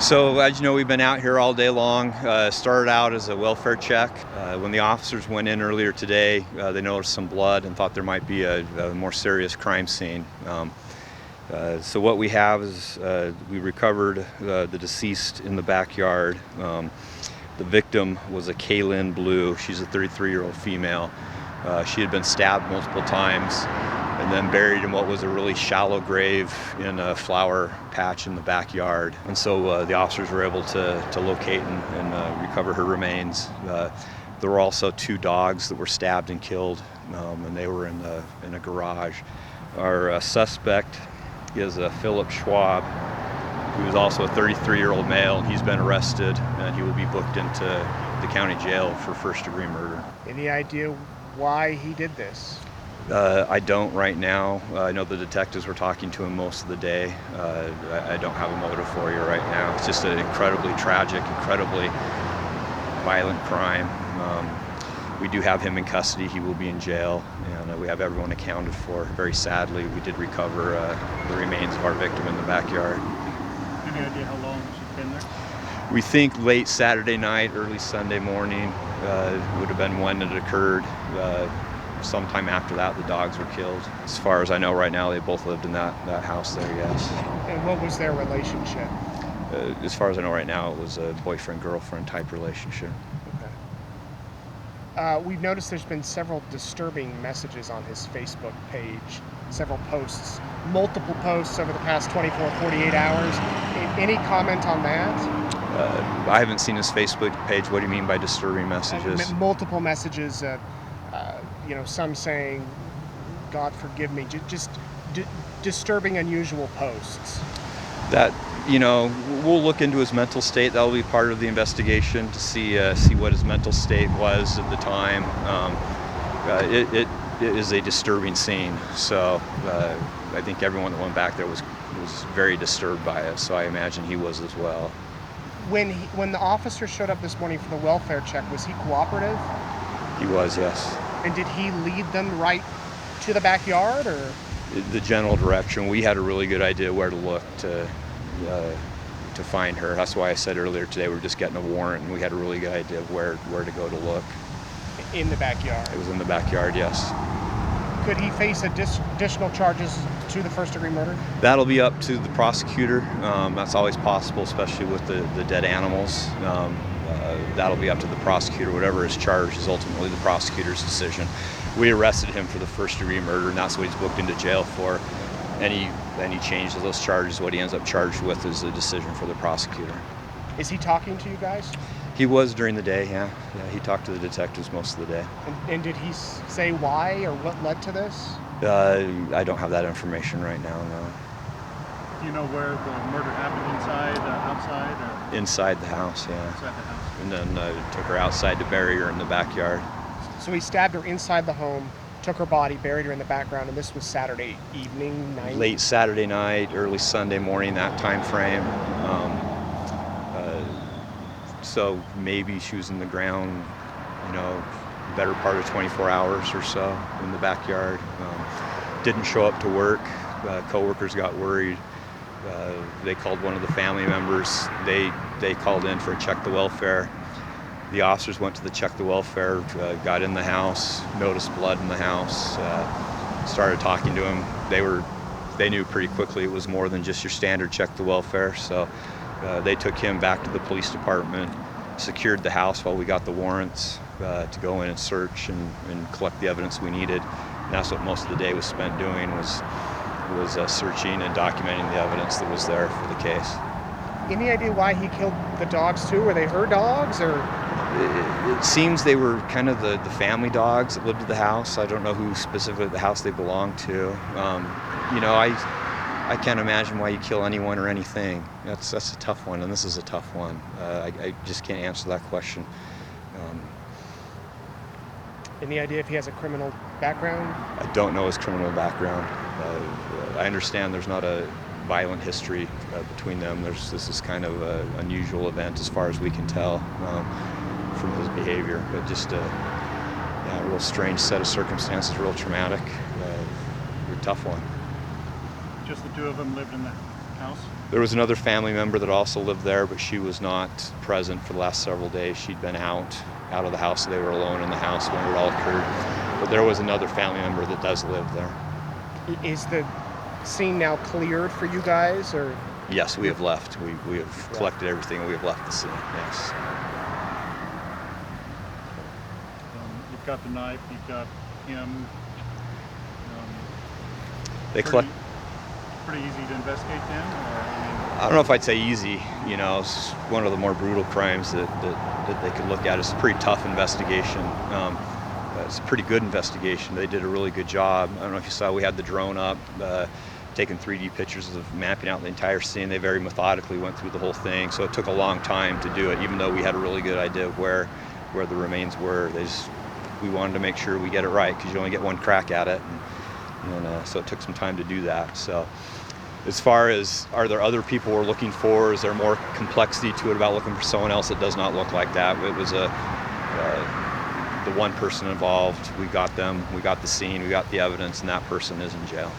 So as you know, we've been out here all day long. Started out as a welfare check. When the officers went in earlier today, they noticed some blood and thought there might be a more serious crime scene. So what we have is we recovered the deceased in the backyard. The victim was a Kaylynn Blue. She's a 33-year-old female. She had been stabbed multiple times and then buried in what was a really shallow grave in a flower patch in the backyard. And so the officers were able to locate and recover her remains. There were also 2 dogs that were stabbed and killed, and they were in a garage. Our suspect is Philip Schwab, who is also a 33-year-old male. He's been arrested, and he will be booked into the county jail for first-degree murder. Any idea why he did this? I don't right now. I know the detectives were talking to him most of the day. I don't have a motive for you right now. It's just an incredibly tragic, incredibly violent crime. We do have him in custody. He will be in jail, and we have everyone accounted for. Very sadly, we did recover the remains of our victim in the backyard. Any idea how long she's been there? We think late Saturday night, early Sunday morning would have been when it occurred. Sometime after that, the dogs were killed. As far as I know right now, they both lived in that house there, yes. And what was their relationship? As far as I know right now, it was a boyfriend-girlfriend type relationship. Okay. We've noticed there's been several disturbing messages on his Facebook page, several posts, multiple posts over the past 24, 48 hours. Any comment on that? I haven't seen his Facebook page. What do you mean by disturbing messages? Multiple messages, some saying, God forgive me, just disturbing, unusual posts. That, we'll look into his mental state. That will be part of the investigation to see what his mental state was at the time. It is a disturbing scene. So I think everyone that went back there was very disturbed by it. So I imagine he was as well. When the officer showed up this morning for the welfare check, was he cooperative? He was, yes. And did he lead them right to the backyard, or? The general direction. We had a really good idea where to look to find her. That's why I said earlier today we were just getting a warrant, and we had a really good idea of where to go to look. In the backyard? It was in the backyard, yes. Could he face additional charges to the first-degree murder? That'll be up to the prosecutor. That's always possible, especially with the dead animals. That'll be up to the prosecutor. Whatever is charged is ultimately the prosecutor's decision. We arrested him for the first-degree murder, and that's what he's booked into jail for. Any change to those charges, what he ends up charged with, is a decision for the prosecutor. Is he talking to you guys? He was during the day, yeah. He talked to the detectives most of the day. And did he say why or what led to this? I don't have that information right now, no. Do you know where the murder happened, inside, outside? Or? Inside the house, yeah. Inside the house. And then took her outside to bury her in the backyard. So he stabbed her inside the home, took her body, buried her in the background, and this was Saturday evening, night? Late Saturday night, early Sunday morning, that time frame. So maybe she was in the ground, better part of 24 hours or so in the backyard. Didn't show up to work. Coworkers got worried. They called one of the family members. They called in for a check the welfare. The officers went to the check the welfare, got in the house, noticed blood in the house, started talking to him. They knew pretty quickly it was more than just your standard check the welfare. So they took him back to the police department, secured the house while we got the warrants to go in and search and collect the evidence we needed. And that's what most of the day was spent doing, was searching and documenting the evidence that was there for the case. Any idea why he killed the dogs too? Were they her dogs, or? It seems they were kind of the family dogs that lived at the house. I don't know who specifically at the house they belonged to. I can't imagine why you kill anyone or anything. That's a tough one, and this is a tough one. I just can't answer that question. Any idea if he has a criminal background? I don't know his criminal background. I understand there's not a violent history between them. This is kind of an unusual event as far as we can tell from his behavior, but just a real strange set of circumstances, real traumatic, a tough one. Just the two of them lived in the house? There was another family member that also lived there, but she was not present for the last several days. She'd been out of the house. They were alone in the house when it all occurred. But there was another family member that does live there. Is the scene now cleared for you guys, or? Yes, we have left. We have collected everything and we have left the scene, yes. You've got the knife, you've got him. Pretty easy to investigate then? I don't know if I'd say easy. It's one of the more brutal crimes that they could look at. It's a pretty tough investigation. It's a pretty good investigation. They did a really good job. I don't know if you saw, we had the drone up, taking 3D pictures of mapping out the entire scene. They very methodically went through the whole thing, so it took a long time to do it, even though we had a really good idea of where the remains were. We wanted to make sure we get it right, because you only get one crack at it, and so it took some time to do that. So as far as, are there other people we're looking for? Is there more complexity to it about looking for someone else? It does not look like that. It was the one person involved. We got them, we got the scene, we got the evidence, and that person is in jail.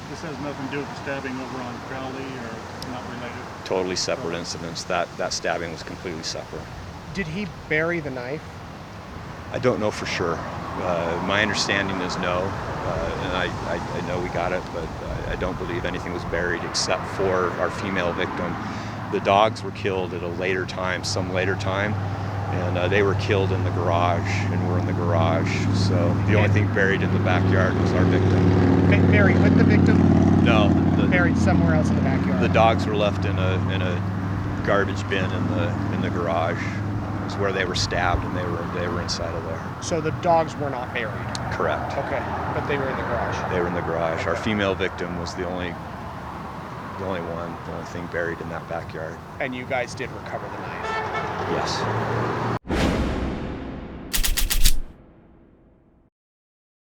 This has nothing to do with the stabbing over on Crowley, or not related? Totally separate incidents. That stabbing was completely separate. Did he bury the knife? I don't know for sure. My understanding is no, and I know we got it, but I don't believe anything was buried except for our female victim. The dogs were killed at a later time, and they were killed in the garage, and we're in the garage. So the only thing buried in the backyard was our victim. Buried with the victim? No. Buried somewhere else in the backyard? The dogs were left in a garbage bin in the garage. It's where they were stabbed, and they were inside of there. So the dogs were not buried? Correct. Okay, but they were in the garage? They were in the garage. Our female victim was the only thing buried in that backyard. And you guys did recover the knife? Yes.